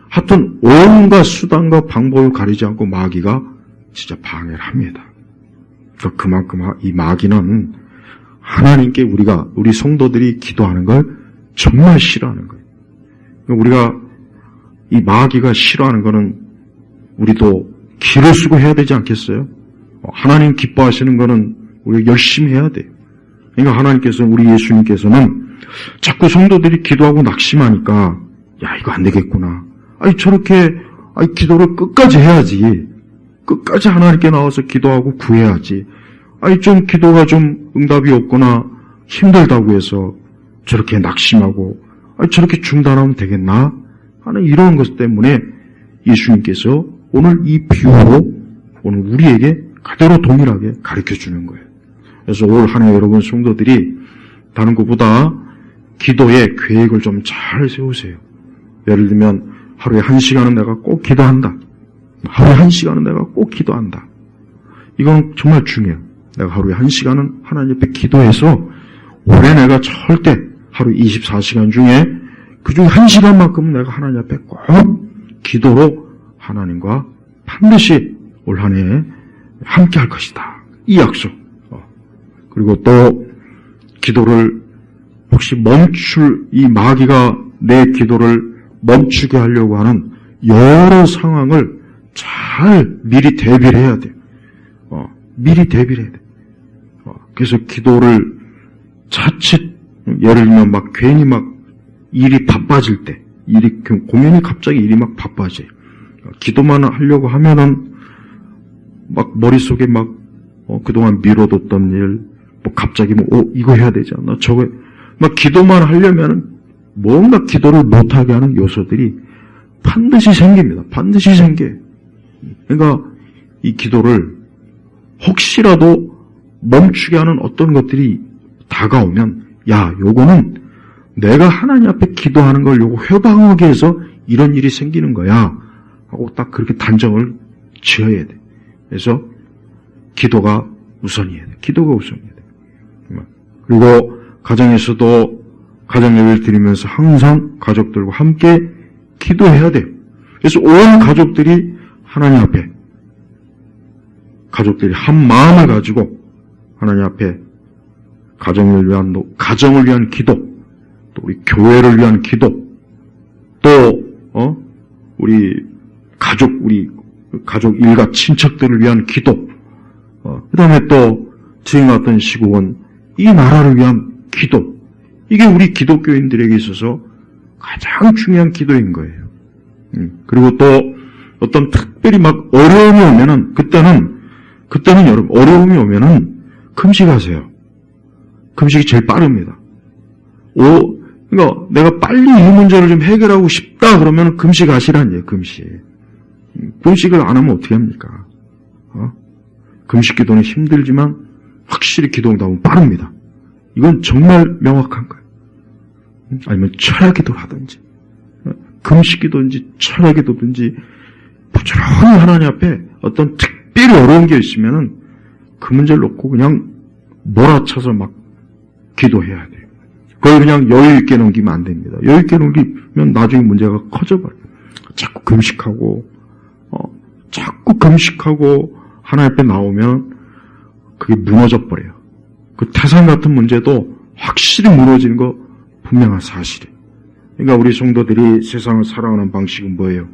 하여튼 온갖 수단과 방법을 가리지 않고 마귀가 진짜 방해를 합니다. 그러니까 그만큼 이 마귀는 하나님께 우리 성도들이 기도하는 걸 정말 싫어하는 거예요. 우리가 이 마귀가 싫어하는 거는 우리도 기를 쓰고 해야 되지 않겠어요? 하나님 기뻐하시는 거는 우리가 열심히 해야 돼요. 그러니까 하나님께서, 우리 예수님께서는 자꾸 성도들이 기도하고 낙심하니까 야, 이거 안 되겠구나. 저렇게 기도를 끝까지 해야지. 끝까지 하나님께 나와서 기도하고 구해야지. 좀 기도가 좀 응답이 없거나 힘들다고 해서 저렇게 낙심하고 저렇게 중단하면 되겠나 하는 이런 것 때문에 예수님께서 오늘 이 비유로 오늘 우리에게 그대로 동일하게 가르쳐주는 거예요. 그래서 올 한 해 여러분 성도들이 다른 것보다 기도의 계획을 좀 잘 세우세요. 예를 들면 하루에 1시간은 내가 꼭 기도한다. 하루에 1시간은 내가 꼭 기도한다. 이건 정말 중요해요. 내가 하루에 1시간은 하나님 앞에 기도해서 올해 내가 절대 하루 24시간 중에 그중에 1시간만큼은 내가 하나님 앞에 꼭 기도로 하나님과 반드시 올 한 해에 함께 할 것이다. 이 약속. 그리고 또 기도를 혹시 이 마귀가 내 기도를 멈추게 하려고 하는 여러 상황을 잘 미리 대비를 해야 돼요. 미리 대비를 해야 돼요. 그래서 기도를 자칫 예를 들면 막 괜히 막 일이 바빠질 때, 공연히 갑자기 일이 막 바빠져요. 기도만 하려고 하면은 막 머릿속에 막 그동안 미뤄뒀던 일, 뭐 갑자기 이거 해야 되지 않나? 저거 막 기도만 하려면은 뭔가 기도를 못하게 하는 요소들이 반드시 생깁니다. 반드시 생겨요. 그러니까 이 기도를 혹시라도 멈추게 하는 어떤 것들이 다가오면, 야, 요거는 내가 하나님 앞에 기도하는 걸 요거 회방하기 위해서 이런 일이 생기는 거야 하고 딱 그렇게 단정을 지어야 돼. 그래서 기도가 우선이어야 돼. 기도가 우선이어야 돼. 그리고 가정에서도 가정 예배를 드리면서 항상 가족들과 함께 기도해야 돼요. 그래서 온 가족들이 하나님 앞에, 가족들이 한 마음을 가지고 하나님 앞에 가정을 위한 기도, 또 우리 교회를 위한 기도, 또 우리 가족 일가 친척들을 위한 기도, 그다음에 또 지금 같은 시국은 이 나라를 위한 기도, 이게 우리 기독교인들에게 있어서 가장 중요한 기도인 거예요. 그리고 또 어떤 특별히 막 어려움이 오면은 그때는 여러분 어려움이 오면은 금식하세요. 금식이 제일 빠릅니다. 그러니까 내가 빨리 이 문제를 좀 해결하고 싶다 그러면 금식하시라는 얘기예요. 금식을 안 하면 어떻게 합니까? 금식 기도는 힘들지만 확실히 기도 응답은 빠릅니다. 이건 정말 명확한 거예요. 아니면 철야 기도를 하든지 금식 기도든지 철야 기도든지 부지런히 하나님 앞에 어떤 특별히 어려운 게 있으면은 그 문제를 놓고 그냥 몰아쳐서 막 기도해야 돼요. 그걸 그냥 여유 있게 넘기면 안 됩니다. 여유 있게 넘기면 나중에 문제가 커져버려요. 자꾸 금식하고 하나님 앞에 나오면 그게 무너져 버려요. 그 태산 같은 문제도 확실히 무너지는 거 분명한 사실이에요. 그러니까 우리 성도들이 세상을 살아가는 방식은 뭐예요?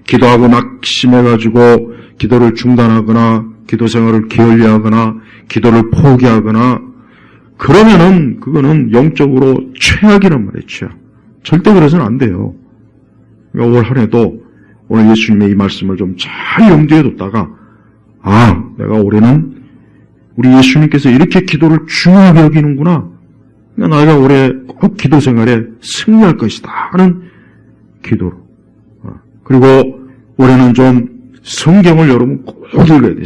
기도하고 낙심해가지고 기도를 중단하거나 기도 생활을 게을리하거나 기도를 포기하거나 그러면은 그거는 영적으로 최악이란 말이에요. 최악. 절대 그래서는 안 돼요. 그러니까 올 한 해도 오늘 예수님의 이 말씀을 좀 잘 염두에 뒀다가 내가 올해는 우리 예수님께서 이렇게 기도를 중요하게 여기는구나. 그러니까 내가 올해 꼭 기도 생활에 승리할 것이다 하는 기도로. 그리고 올해는 좀 성경을 여러분 꼭 읽어야 돼요.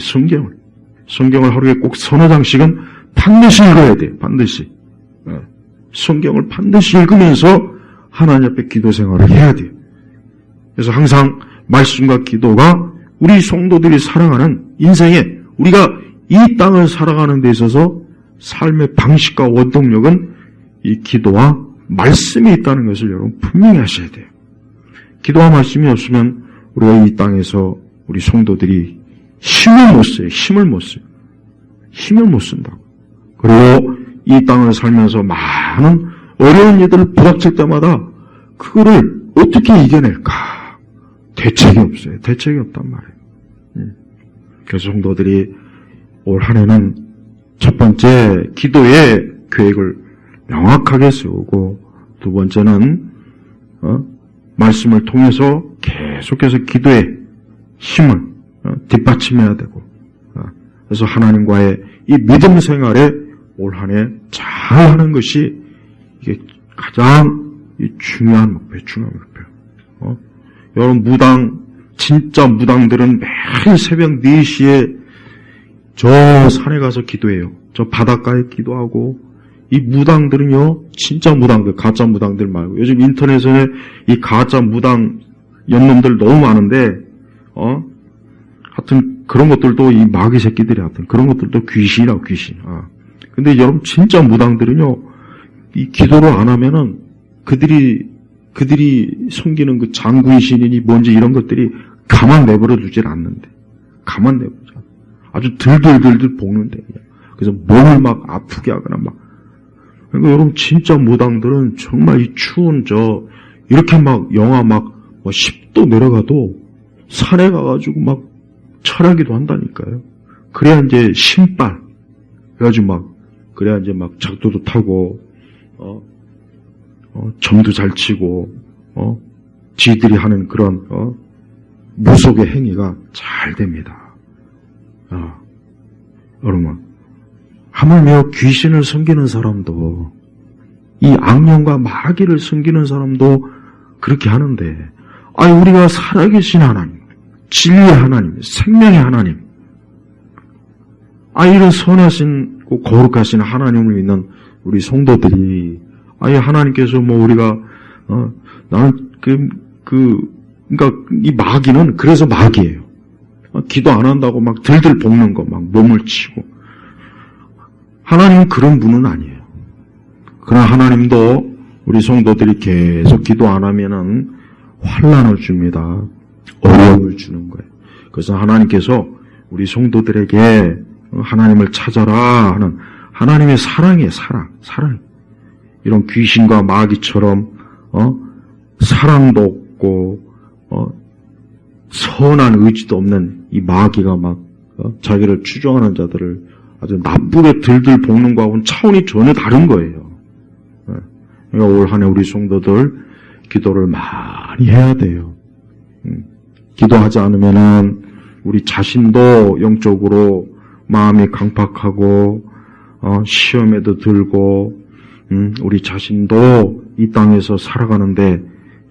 성경을 하루에 꼭 서너 장씩은 반드시 읽어야 돼요. 반드시. 성경을 반드시 읽으면서 하나님 앞에 기도 생활을 해야 돼요. 그래서 항상 말씀과 기도가 우리 성도들이 살아가는 인생에 우리가 이 땅을 살아가는 데 있어서 삶의 방식과 원동력은 이 기도와 말씀이 있다는 것을 여러분 분명히 하셔야 돼요. 기도와 말씀이 없으면 우리가 이 땅에서 우리 성도들이 힘을 못 써요. 힘을 못 쓴다고. 그리고 이 땅을 살면서 많은 어려운 일들을 부닥칠 때마다 그거를 어떻게 이겨낼까? 대책이 없어요. 대책이 없단 말이에요. 그래서 성도들이 올 한 해는 첫 번째 기도의 계획을 명확하게 세우고 두 번째는 말씀을 통해서 계속해서 기도의 힘을 뒷받침해야 되고 그래서 하나님과의 이 믿음 생활에 올 한 해 잘하는 것이 이게 가장 중요한 목표예요. 여러분 진짜 무당들은 매일 새벽 4시에 저 산에 가서 기도해요. 저 바닷가에 기도하고 이 무당들은요, 진짜 무당들, 가짜 무당들 말고 요즘 인터넷에 이 가짜 무당 연놈들 너무 많은데 하여튼 그런 것들도 이 마귀 새끼들이 하여튼 그런 것들도 귀신이라고 귀신. 근데 여러분 진짜 무당들은요, 이 기도를 안 하면은 그들이 숨기는 그 장구이신이니 뭔지 이런 것들이 가만 내버려 두질 않는데. 가만 내버려. 아주 들들들들 볶는데. 그래서 몸을 막 아프게 하거나 막. 그러니까 여러분 진짜 무당들은 정말 이 추운 이렇게 막 영하 막 10도 내려가도 산에 가가지고 막 철하기도 한다니까요. 그래야 이제 신발. 그래가지고 그래야 이제 작두도 타고, 점도 잘 치고, 지들이 하는 그런, 무속의 행위가 잘 됩니다. 여러분, 하물며 귀신을 섬기는 사람도, 이 악령과 마귀를 섬기는 사람도 그렇게 하는데, 우리가 살아계신 하나님, 진리의 하나님, 생명의 하나님, 이런 선하신, 거룩하신 하나님을 믿는 우리 성도들이, 하나님께서 우리가, 나는 그러니까 이 마귀는 그래서 마귀예요. 기도 안 한다고 막 들들 볶는 거, 막 몸을 치고. 하나님은 그런 분은 아니에요. 그러나 하나님도 우리 성도들이 계속 기도 안 하면은 환난을 줍니다. 어려움을 주는 거예요. 그래서 하나님께서 우리 성도들에게 하나님을 찾아라 하는 하나님의 사랑이에요. 사랑. 이런 귀신과 마귀처럼 사랑도 없고 선한 의지도 없는 이 마귀가 자기를 추종하는 자들을 아주 나쁘게 들들 볶는 거하고는 차원이 전혀 다른 거예요. 그러니까 올 한 해 우리 성도들 기도를 많이 해야 돼요. 기도하지 않으면은 우리 자신도 영적으로 마음이 강팍하고 시험에도 들고 우리 자신도 이 땅에서 살아가는데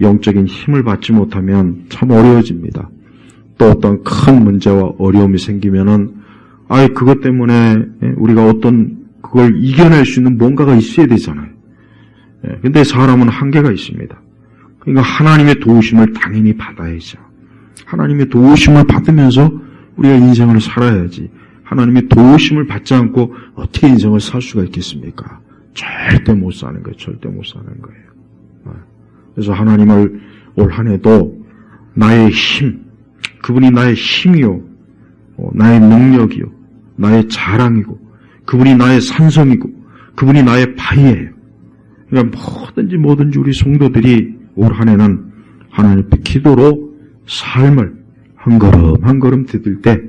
영적인 힘을 받지 못하면 참 어려워집니다. 또 어떤 큰 문제와 어려움이 생기면은 그것 때문에 우리가 그걸 이겨낼 수 있는 뭔가가 있어야 되잖아요. 근데 사람은 한계가 있습니다. 그러니까 하나님의 도우심을 당연히 받아야죠. 하나님의 도우심을 받으면서 우리가 인생을 살아야지. 하나님의 도우심을 받지 않고 어떻게 인생을 살 수가 있겠습니까? 절대 못 사는 거예요. 절대 못 사는 거예요. 그래서 하나님을 올 한 해도 나의 힘, 그분이 나의 힘이요, 나의 능력이요, 나의 자랑이고, 그분이 나의 산성이고, 그분이 나의 바위예요. 그러니까 뭐든지 우리 성도들이 올 한 해는 하나님 앞에 기도로 삶을 한 걸음 디딜 때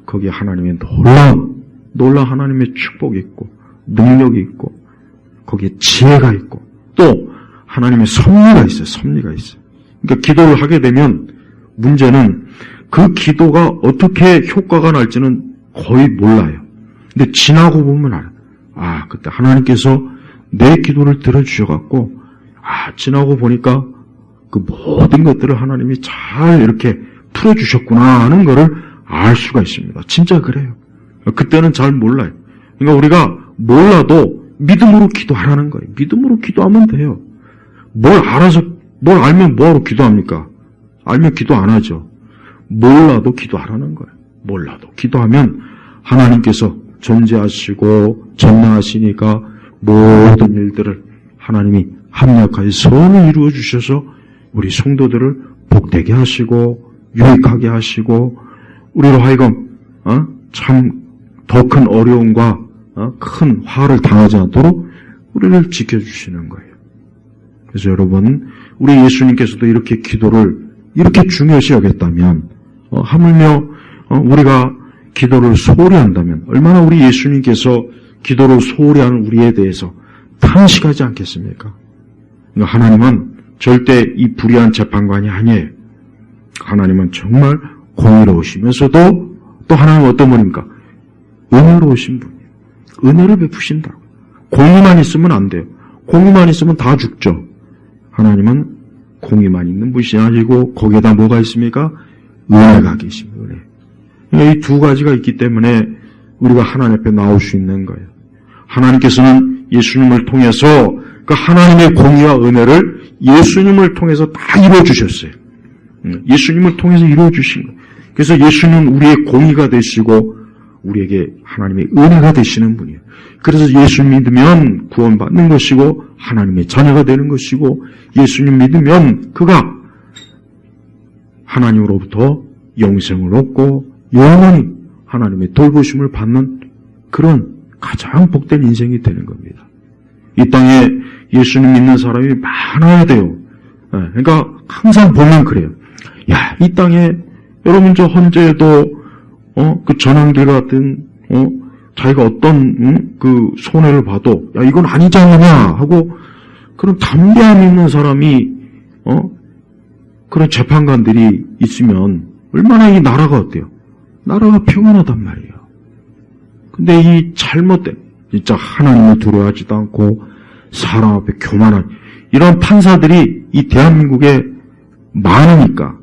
거기에 하나님의 놀라운 하나님의 축복이 있고 능력이 있고 거기에 지혜가 있고 또 하나님의 섭리가 있어요. 그러니까 기도를 하게 되면 문제는 그 기도가 어떻게 효과가 날지는 거의 몰라요. 근데 지나고 보면 알아요. 그때 하나님께서 내 기도를 들어주셔갖고 지나고 보니까 그 모든 것들을 하나님이 잘 이렇게 풀어주셨구나 하는 거를 알 수가 있습니다. 진짜 그래요. 그때는 잘 몰라요. 그러니까 우리가 몰라도 믿음으로 기도하라는 거예요. 믿음으로 기도하면 돼요. 뭘 알면 뭐하러 기도합니까? 알면 기도 안 하죠. 몰라도 기도하라는 거예요. 몰라도 기도하면 하나님께서 존재하시고 전능하시니까 모든 일들을 하나님이 합력하여 선을 이루어 주셔서 우리 성도들을 복되게 하시고 유익하게 하시고 우리로 하여금 참 더 큰 어려움과 큰 화를 당하지 않도록 우리를 지켜주시는 거예요. 그래서 여러분 우리 예수님께서도 이렇게 기도를 이렇게 중요시 여겼다면 하물며 우리가 기도를 소홀히 한다면 얼마나 우리 예수님께서 기도를 소홀히 하는 우리에 대해서 탄식하지 않겠습니까? 그러니까 하나님은 절대 이 불의한 재판관이 아니에요. 하나님은 정말 공의로우시면서도 또 하나님은 어떤 분입니까? 은혜로우신 분이에요. 은혜를 베푸신다고. 공의만 있으면 안 돼요. 공의만 있으면 다 죽죠. 하나님은 공의만 있는 분이 아니고 거기에다 뭐가 있습니까? 은혜가 계십니다. 은혜. 그러니까 이 두 가지가 있기 때문에 우리가 하나님 앞에 나올 수 있는 거예요. 하나님께서는 예수님을 통해서 그 하나님의 공의와 은혜를 예수님을 통해서 다 이루어주셨어요. 예수님을 통해서 이루어주신 거예요. 그래서 예수님은 우리의 공의가 되시고 우리에게 하나님의 은혜가 되시는 분이에요. 그래서 예수 믿으면 구원받는 것이고 하나님의 자녀가 되는 것이고 예수님 믿으면 그가 하나님으로부터 영생을 얻고 영원히 하나님의 돌보심을 받는 그런 가장 복된 인생이 되는 겁니다. 이 땅에 예수님 믿는 사람이 많아야 돼요. 그러니까 항상 보면 그래요. 야, 이 땅에 여러분 저 헌재에도 그 전환길 같은 자기가 어떤 그 손해를 봐도 야 이건 아니지 않느냐 하고 그런 담대함 있는 사람이 그런 재판관들이 있으면 얼마나 이 나라가 어때요? 나라가 평안하단 말이에요. 근데 이 잘못된 진짜 하나님을 두려워하지도 않고 사람 앞에 교만한 이런 판사들이 이 대한민국에 많으니까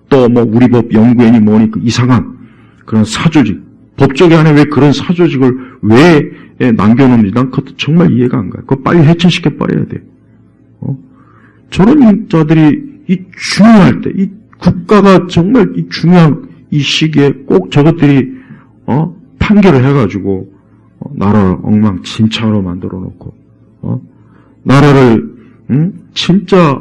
또 뭐 우리 법 연구원이 뭐니 그 이상한 그런 사조직 법조계 안에 왜 그런 사조직을 왜 남겨놓는지 난 그것도 정말 이해가 안 가요. 그거 빨리 해체시켜 버려야 돼. 저런 자들이 이 중요할 때, 이 국가가 정말 이 중요한 이 시기에 꼭 저것들이 판결을 해가지고 나라를 엉망진창으로 만들어 놓고 나라를 진짜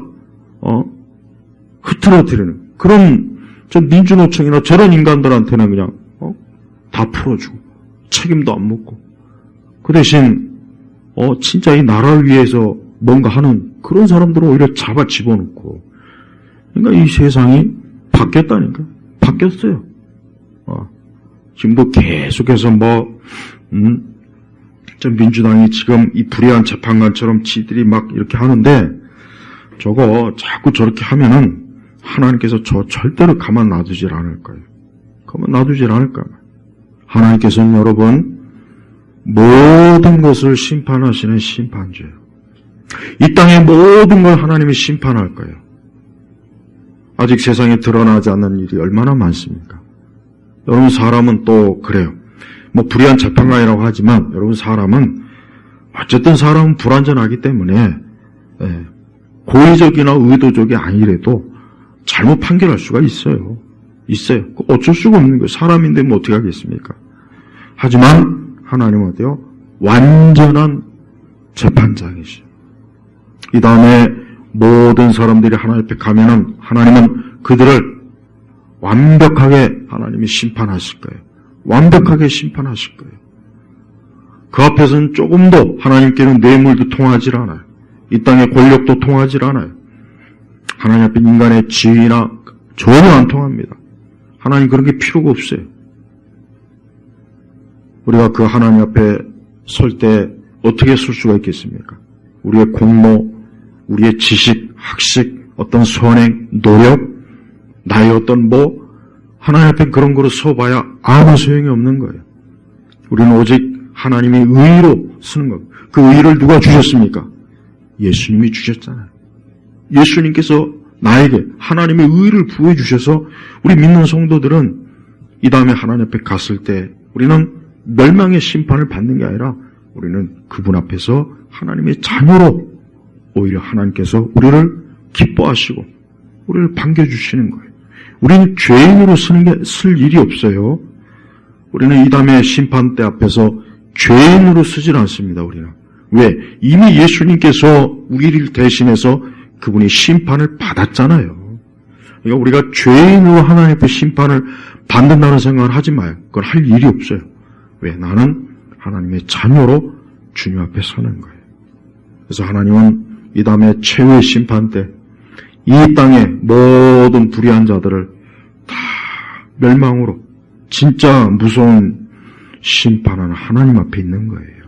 흐트러뜨리는 그런 저 민주노총이나 저런 인간들한테는 그냥 다 풀어주고 책임도 안 묻고 그 대신 진짜 이 나라를 위해서 뭔가 하는 그런 사람들은 오히려 잡아 집어넣고 그러니까 이 세상이 바뀌었다니까 바뀌었어요. 지금도 계속해서 저 민주당이 지금 이 불의한 재판관처럼 지들이 막 이렇게 하는데 저거 자꾸 저렇게 하면은 하나님께서 저 절대로 가만 놔두질 않을 거예요. 가만 놔두질 않을 거예요. 하나님께서는 여러분 모든 것을 심판하시는 심판주예요. 이 땅의 모든 걸 하나님이 심판할 거예요. 아직 세상에 드러나지 않는 일이 얼마나 많습니까? 여러분 사람은 또 그래요. 뭐 불의한 재판관이라고 하지만 여러분 사람은 어쨌든 사람은 불완전하기 때문에 고의적이나 의도적이 아니래도 잘못 판결할 수가 있어요. 있어요. 어쩔 수가 없는 거예요. 사람인데 뭐 어떻게 하겠습니까? 하지만 하나님은 어때요? 완전한 재판장이시죠. 이 다음에 모든 사람들이 하나님 앞에 가면은 하나님은 그들을 완벽하게 하나님이 심판하실 거예요. 완벽하게 심판하실 거예요. 그 앞에서는 조금도 하나님께는 뇌물도 통하지 않아요. 이 땅의 권력도 통하지 않아요. 하나님 앞에 인간의 지위나 전혀 안 통합니다. 하나님 그런 게 필요가 없어요. 우리가 그 하나님 앞에 설 때 어떻게 설 수가 있겠습니까? 우리의 공로, 우리의 지식, 학식, 어떤 선행, 노력, 나의 어떤 하나님 앞에 그런 거로 서봐야 아무 소용이 없는 거예요. 우리는 오직 하나님의 의로 쓰는 겁니다. 그 의를 누가 주셨습니까? 예수님이 주셨잖아요. 예수님께서 나에게 하나님의 의를 부어 주셔서 우리 믿는 성도들은 이 다음에 하나님 앞에 갔을 때 우리는 멸망의 심판을 받는 게 아니라 우리는 그분 앞에서 하나님의 자녀로 오히려 하나님께서 우리를 기뻐하시고 우리를 반겨주시는 거예요. 우리는 죄인으로 쓸 일이 없어요. 우리는 이 다음에 심판대 앞에서 죄인으로 쓰질 않습니다. 우리는. 왜? 이미 예수님께서 우리를 대신해서 그분이 심판을 받았잖아요. 그러니까 우리가 죄인으로 하나님 앞에 심판을 받는다는 생각을 하지 마요. 그건 할 일이 없어요. 왜? 나는 하나님의 자녀로 주님 앞에 서는 거예요. 그래서 하나님은 이 다음에 최후의 심판 때 이 땅의 모든 불의한 자들을 다 멸망으로 진짜 무서운 심판하는 하나님 앞에 있는 거예요.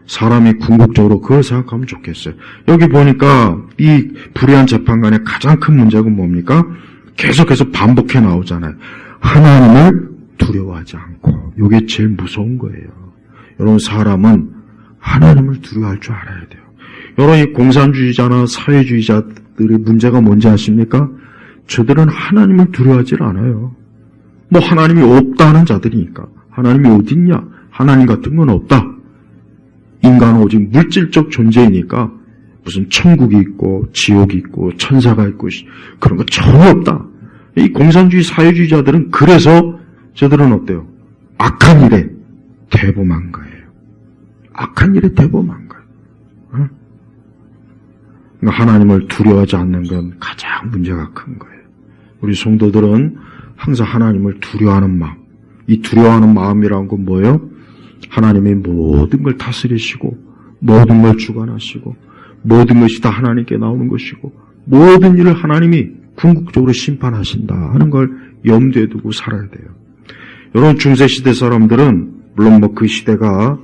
사람이 궁극적으로 그걸 생각하면 좋겠어요. 여기 보니까 이 불의한 재판관의 가장 큰 문제가 뭡니까? 계속해서 반복해 나오잖아요. 하나님을 두려워하지 않고. 이게 제일 무서운 거예요. 여러분 사람은 하나님을 두려워할 줄 알아야 돼요. 여러분 이 공산주의자나 사회주의자들의 문제가 뭔지 아십니까? 저들은 하나님을 두려워하지 않아요. 하나님이 없다 하는 자들이니까. 하나님이 어딨냐? 하나님 같은 건 없다. 인간은 오직 물질적 존재이니까 무슨 천국이 있고 지옥이 있고 천사가 있고 그런 거 전혀 없다. 이 공산주의 사회주의자들은 그래서 저들은 어때요? 악한 일에 대범한 거예요. 악한 일에 대범한 거예요. 그러니까 하나님을 두려워하지 않는 건 가장 문제가 큰 거예요. 우리 성도들은 항상 하나님을 두려워하는 마음. 이 두려워하는 마음이라는 건 뭐예요? 하나님이 모든 걸 다스리시고 모든 걸 주관하시고 모든 것이 다 하나님께 나오는 것이고 모든 일을 하나님이 궁극적으로 심판하신다 하는 걸 염두에 두고 살아야 돼요. 여러분, 중세시대 사람들은 물론 그 시대가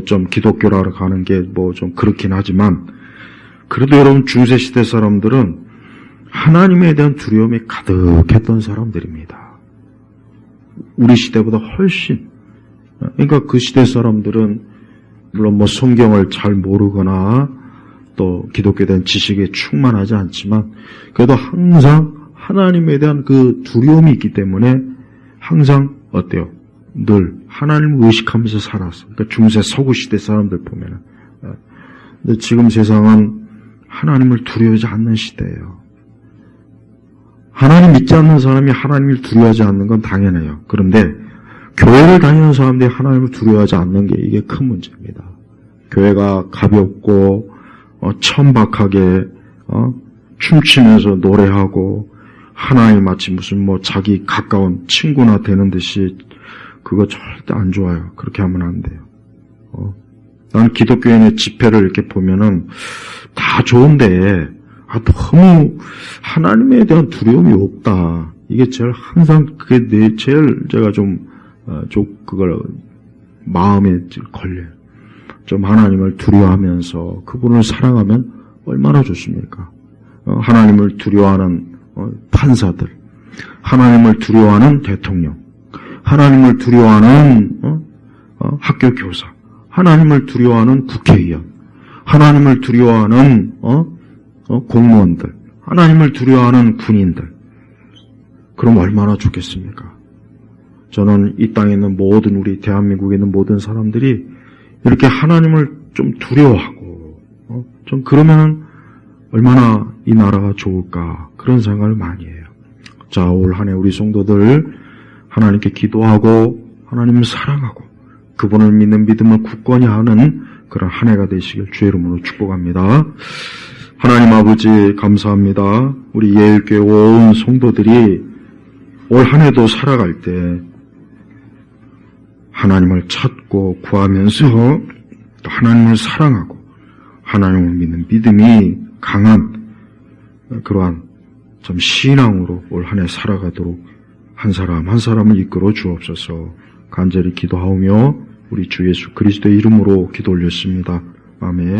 좀 기독교라고 가는 게 좀 그렇긴 하지만 그래도 여러분, 중세시대 사람들은 하나님에 대한 두려움이 가득했던 사람들입니다. 우리 시대보다 훨씬. 그러니까 그 시대 사람들은 물론 성경을 잘 모르거나 또 기독교에 대한 지식에 충만하지 않지만 그래도 항상 하나님에 대한 그 두려움이 있기 때문에 항상 어때요? 늘 하나님을 의식하면서 살았어. 그러니까 중세 서구 시대 사람들 보면은. 근데 지금 세상은 하나님을 두려워하지 않는 시대예요. 하나님 믿지 않는 사람이 하나님을 두려워하지 않는 건 당연해요. 그런데 교회를 다니는 사람들이 하나님을 두려워하지 않는 게 이게 큰 문제입니다. 교회가 가볍고 천박하게 춤추면서 노래하고 하나님 마치 무슨 자기 가까운 친구나 되는 듯이 그거 절대 안 좋아요. 그렇게 하면 안 돼요. 난 기독교인의 집회를 이렇게 보면은 다 좋은데 너무 하나님에 대한 두려움이 없다. 이게 제일 항상 그게 제일 제가 그걸 마음에 걸려요. 좀 하나님을 두려워하면서 그분을 사랑하면 얼마나 좋습니까? 하나님을 두려워하는 판사들, 하나님을 두려워하는 대통령, 하나님을 두려워하는 학교 교사, 하나님을 두려워하는 국회의원, 하나님을 두려워하는 공무원들, 하나님을 두려워하는 군인들. 그럼 얼마나 좋겠습니까? 저는 이 땅에 있는 모든 우리 대한민국에 있는 모든 사람들이 이렇게 하나님을 좀 두려워하고 좀 그러면은 얼마나 이 나라가 좋을까 그런 생각을 많이 해요. 자, 올 한 해 우리 성도들 하나님께 기도하고 하나님을 사랑하고 그분을 믿는 믿음을 굳건히 하는 그런 한 해가 되시길 주의 이름으로 축복합니다. 하나님 아버지 감사합니다. 우리 예일교회 온 성도들이 올 한 해도 살아갈 때 하나님을 찾고 구하면서 또 하나님을 사랑하고 하나님을 믿는 믿음이 강한 그러한 좀 신앙으로 올 한 해 살아가도록 한 사람 한 사람을 이끌어 주옵소서. 간절히 기도하오며 우리 주 예수 그리스도의 이름으로 기도 올렸습니다. 아멘.